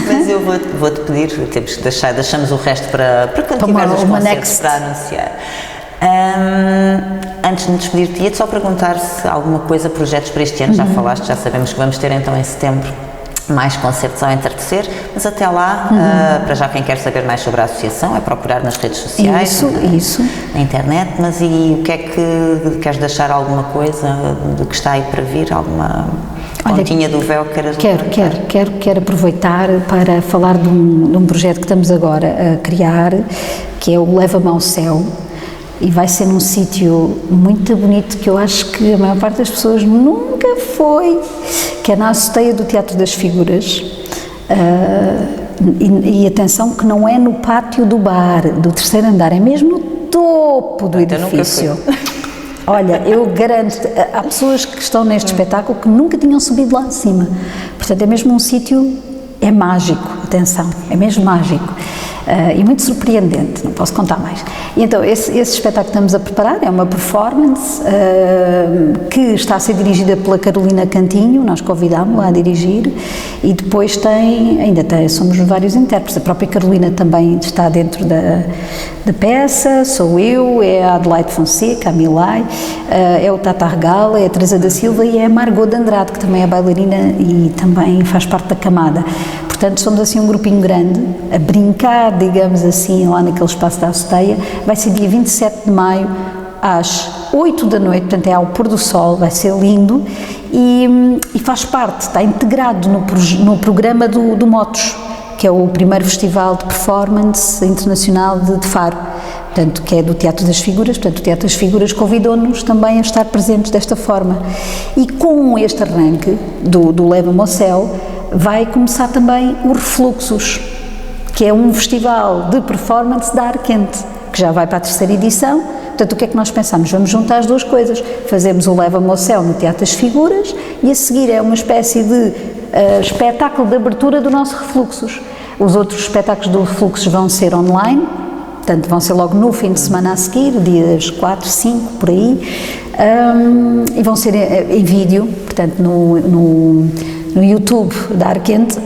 mas Mas eu vou-te pedir, temos que deixamos o resto para quando tiveres os concertos para anunciar. Antes de me despedir-te, ia-te só perguntar se alguma coisa, projetos para este ano, já falaste, já sabemos que vamos ter então em setembro mais concertos ao entardecer, mas até lá, para já quem quer saber mais sobre a associação, é procurar nas redes sociais, na internet, mas e o que é que queres deixar alguma coisa do que está aí para vir, alguma pontinha do véu que queiras levantar? Quero aproveitar para falar de um projeto que estamos agora a criar, que é o Leva-me ao Céu, e vai ser num sítio muito bonito que eu acho que a maior parte das pessoas nunca foi, que é na azoteia do Teatro das Figuras. E atenção que não é no pátio do bar, do terceiro andar, é mesmo no topo do edifício. Olha, eu garanto, há pessoas que estão neste espetáculo que nunca tinham subido lá de cima. Portanto, é mesmo um sítio, é mágico, atenção, é mesmo mágico. E muito surpreendente, não posso contar mais. E então, esse espetáculo que estamos a preparar é uma performance que está a ser dirigida pela Carolina Cantinho, nós convidámos-la a dirigir, e depois somos vários intérpretes, a própria Carolina também está dentro da peça, sou eu, é a Adelaide Fonseca, a Milay, é o Tata Regala, é a Teresa da Silva e é a Margot de Andrade, que também é bailarina e também faz parte da camada. Portanto, somos assim um grupinho grande, a brincar, digamos assim, lá naquele espaço da azoteia. Vai ser dia 27 de maio, às 8 da noite, portanto é ao pôr do sol, vai ser lindo e faz parte, está integrado no programa do Motos, que é o primeiro festival de performance internacional de Faro, portanto, que é do Teatro das Figuras. Portanto, o Teatro das Figuras convidou-nos também a estar presentes desta forma. E com este arranque do Leva-me ao Céu, vai começar também o Refluxos, que é um festival de performance da Ar Quente, que já vai para a terceira edição. Portanto, o que é que nós pensamos? Vamos juntar as duas coisas. Fazemos o Leva-me ao Céu no Teatro das Figuras e a seguir é uma espécie de espetáculo de abertura do nosso Refluxos. Os outros espetáculos do Refluxos vão ser online, portanto vão ser logo no fim de semana a seguir, dias 4, 5, por aí, e vão ser em vídeo, portanto no YouTube da Ar Quente.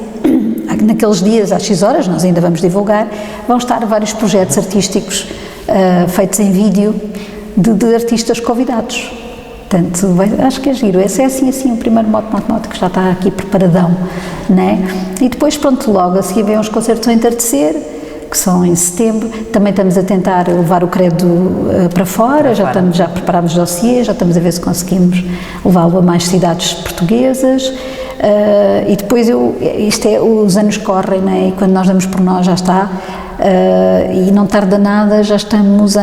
Naqueles dias, às X horas, nós ainda vamos divulgar, vão estar vários projetos artísticos feitos em vídeo de artistas convidados. Portanto, acho que é giro. Esse é assim o primeiro mote que já está aqui preparadão, né? E depois, pronto, logo a seguir vem os concertos ao entardecer, que são em setembro. Também estamos a tentar levar o credo para fora, já preparámos dossiê, já estamos a ver se conseguimos levá-lo a mais cidades portuguesas. E depois os anos correm, né? E quando nós damos por nós já está, e não tarda nada, já estamos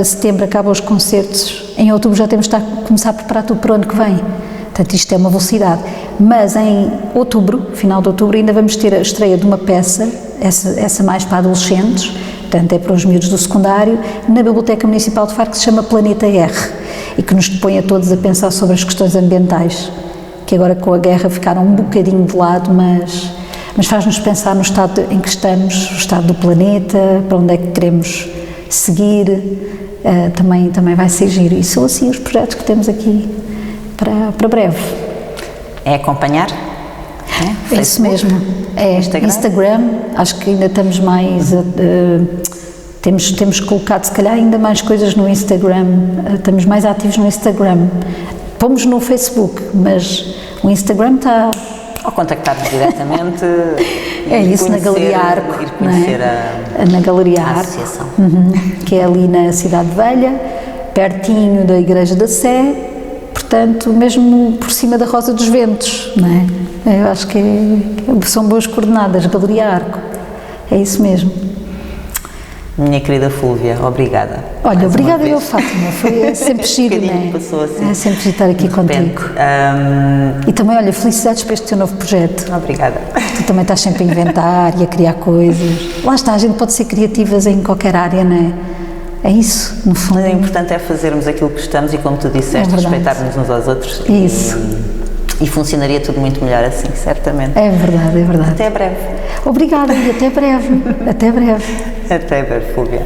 setembro acabam os concertos, em outubro já temos de começar a preparar tudo para o ano que vem. Portanto, isto é uma velocidade. Mas em outubro, final de outubro, ainda vamos ter a estreia de uma peça, essa mais para adolescentes, portanto é para os miúdos do secundário, na Biblioteca Municipal de Faro, que se chama Planeta R, e que nos põe a todos a pensar sobre as questões ambientais, que agora com a guerra ficaram um bocadinho de lado, mas faz-nos pensar no estado em que estamos, o estado do planeta, para onde é que queremos seguir. Também vai ser giro. E são assim os projetos que temos aqui para breve. É acompanhar? É isso mesmo. É Instagram, acho que ainda estamos mais... temos colocado, se calhar, ainda mais coisas no Instagram. Estamos mais ativos no Instagram. Pomos no Facebook, mas o Instagram está... Ou contactar-nos diretamente. É isso, na Galeria Arco. Ir conhecer na Galeria a Arco, associação. Que é ali na Cidade Velha, pertinho da Igreja da Sé, portanto, mesmo por cima da Rosa dos Ventos, não é? Eu acho que são boas coordenadas, Galeria Arco. É isso mesmo. Minha querida Fúlvia, obrigada. Olha, obrigada eu, Fátima, foi sempre giro, não é? Passou assim. É sempre giro estar aqui contigo. E também, olha, felicidades para este teu novo projeto. Obrigada. Tu também estás sempre a inventar e a criar coisas. Lá está, a gente pode ser criativas em qualquer área, não é? É isso, no fundo. Mas o importante é fazermos aquilo que gostamos e, como tu disseste, respeitar-nos uns aos outros. Isso. E funcionaria tudo muito melhor assim, certamente. É verdade, é verdade. Até breve. Obrigada e até breve. Até breve. Até breve, Fúlvia.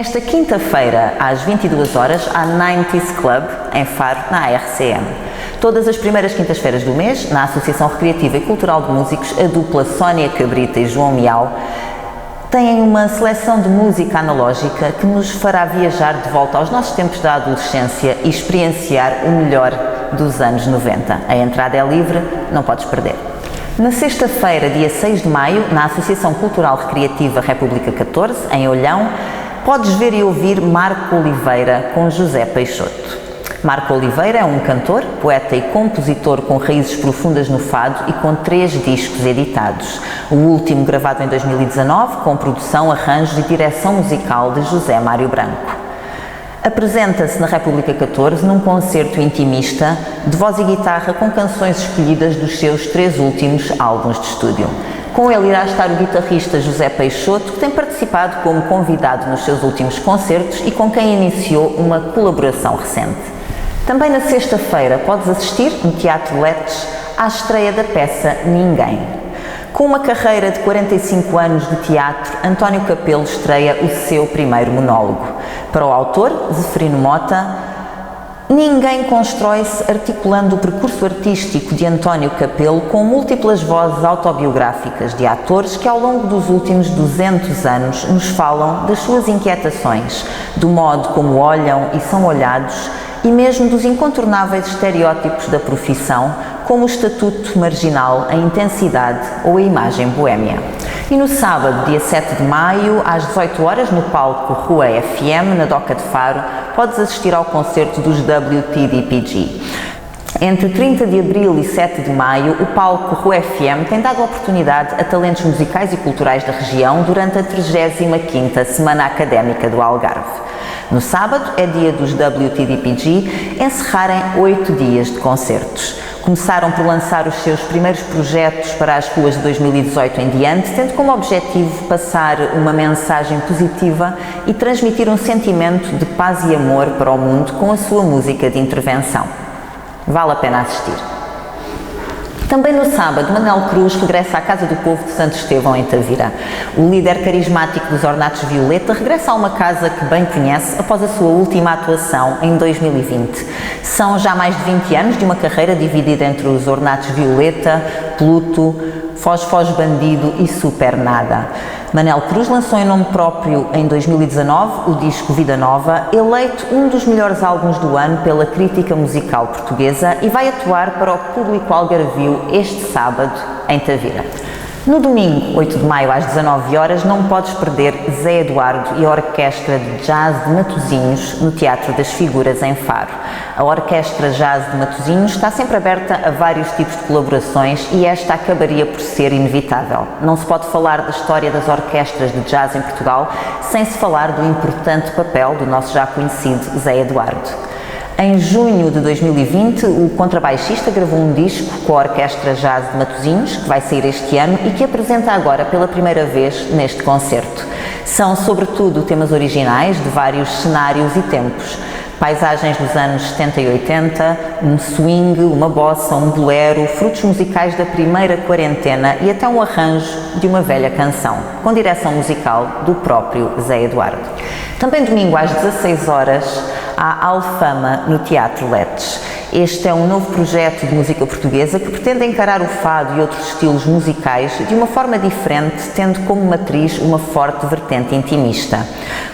Esta quinta-feira, às 22 horas, há 90s Club, em Faro, na ARCM. Todas as primeiras quintas-feiras do mês, na Associação Recreativa e Cultural de Músicos, a dupla Sónia Cabrita e João Miau têm uma seleção de música analógica que nos fará viajar de volta aos nossos tempos da adolescência e experienciar o melhor dos anos 90. A entrada é livre, não podes perder. Na sexta-feira, dia 6 de maio, na Associação Cultural Recreativa República 14, em Olhão, podes ver e ouvir Marco Oliveira com José Peixoto. Marco Oliveira é um cantor, poeta e compositor com raízes profundas no fado e com 3 discos editados. O último gravado em 2019, com produção, arranjos e direção musical de José Mário Branco. Apresenta-se na República 14 num concerto intimista de voz e guitarra com canções escolhidas dos seus 3 últimos álbuns de estúdio. Com ele irá estar o guitarrista José Peixoto, que tem participado como convidado nos seus últimos concertos e com quem iniciou uma colaboração recente. Também na sexta-feira podes assistir, no Teatro Letes, à estreia da peça Ninguém. Com uma carreira de 45 anos de teatro, António Capelo estreia o seu primeiro monólogo. Para o autor, Zeferino Mota, Ninguém constrói-se articulando o percurso artístico de António Capelo com múltiplas vozes autobiográficas de atores que ao longo dos últimos 200 anos nos falam das suas inquietações, do modo como olham e são olhados e mesmo dos incontornáveis estereótipos da profissão, como o estatuto marginal, a intensidade ou a imagem boémia. E no sábado, dia 7 de maio, às 18 horas, no palco Rua FM, na Doca de Faro, podes assistir ao concerto dos WTDPG. Entre 30 de abril e 7 de maio, o palco Rua FM tem dado oportunidade a talentos musicais e culturais da região durante a 35ª Semana Académica do Algarve. No sábado, é dia dos WTDPG encerrarem 8 dias de concertos. Começaram por lançar os seus primeiros projetos para as ruas de 2018 em diante, tendo como objetivo passar uma mensagem positiva e transmitir um sentimento de paz e amor para o mundo com a sua música de intervenção. Vale a pena assistir. Também no sábado, Manel Cruz regressa à Casa do Povo de Santo Estevão, em Tavira. O líder carismático dos Ornatos Violeta regressa a uma casa que bem conhece após a sua última atuação em 2020. São já mais de 20 anos de uma carreira dividida entre os Ornatos Violeta, Pluto, Foz Foz Bandido e Super Nada. Manel Cruz lançou em nome próprio em 2019 o disco Vida Nova, eleito um dos melhores álbuns do ano pela crítica musical portuguesa, e vai atuar para o público algarvio este sábado em Tavira. No domingo, 8 de maio, às 19 horas, não podes perder Zé Eduardo e a Orquestra de Jazz de Matosinhos no Teatro das Figuras, em Faro. A Orquestra Jazz de Matosinhos está sempre aberta a vários tipos de colaborações e esta acabaria por ser inevitável. Não se pode falar da história das orquestras de jazz em Portugal sem se falar do importante papel do nosso já conhecido Zé Eduardo. Em junho de 2020, o contrabaixista gravou um disco com a Orquestra Jazz de Matosinhos, que vai sair este ano e que apresenta agora pela primeira vez neste concerto. São, sobretudo, temas originais de vários cenários e tempos. Paisagens dos anos 70 e 80, um swing, uma bossa, um bolero, frutos musicais da primeira quarentena e até um arranjo de uma velha canção, com direção musical do próprio Zé Eduardo. Também domingo às 16 horas, há Alfama no Teatro Letes. Este é um novo projeto de música portuguesa que pretende encarar o fado e outros estilos musicais de uma forma diferente, tendo como matriz uma forte vertente intimista.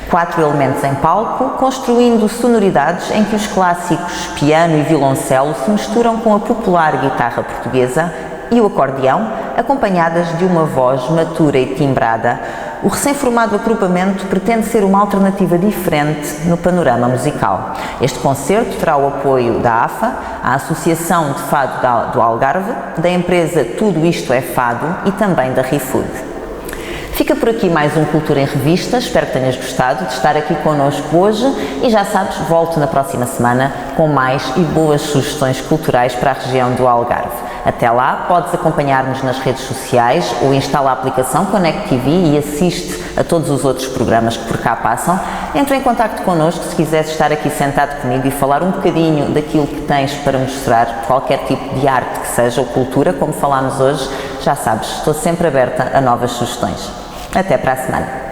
4 elementos em palco, construindo sonoridades em que os clássicos piano e violoncelo se misturam com a popular guitarra portuguesa e o acordeão, acompanhadas de uma voz matura e timbrada. O recém-formado agrupamento pretende ser uma alternativa diferente no panorama musical. Este concerto terá o apoio da AFA, a Associação de Fado do Algarve, da empresa Tudo Isto é Fado e também da ReFood. Fica por aqui mais um Cultura em Revista, espero que tenhas gostado de estar aqui connosco hoje e já sabes, volto na próxima semana com mais e boas sugestões culturais para a região do Algarve. Até lá, podes acompanhar-nos nas redes sociais ou instala a aplicação Connect TV e assiste a todos os outros programas que por cá passam. Entra em contacto connosco se quiseres estar aqui sentado comigo e falar um bocadinho daquilo que tens para mostrar, qualquer tipo de arte que seja ou cultura, como falámos hoje, já sabes, estou sempre aberta a novas sugestões. Até para a semana.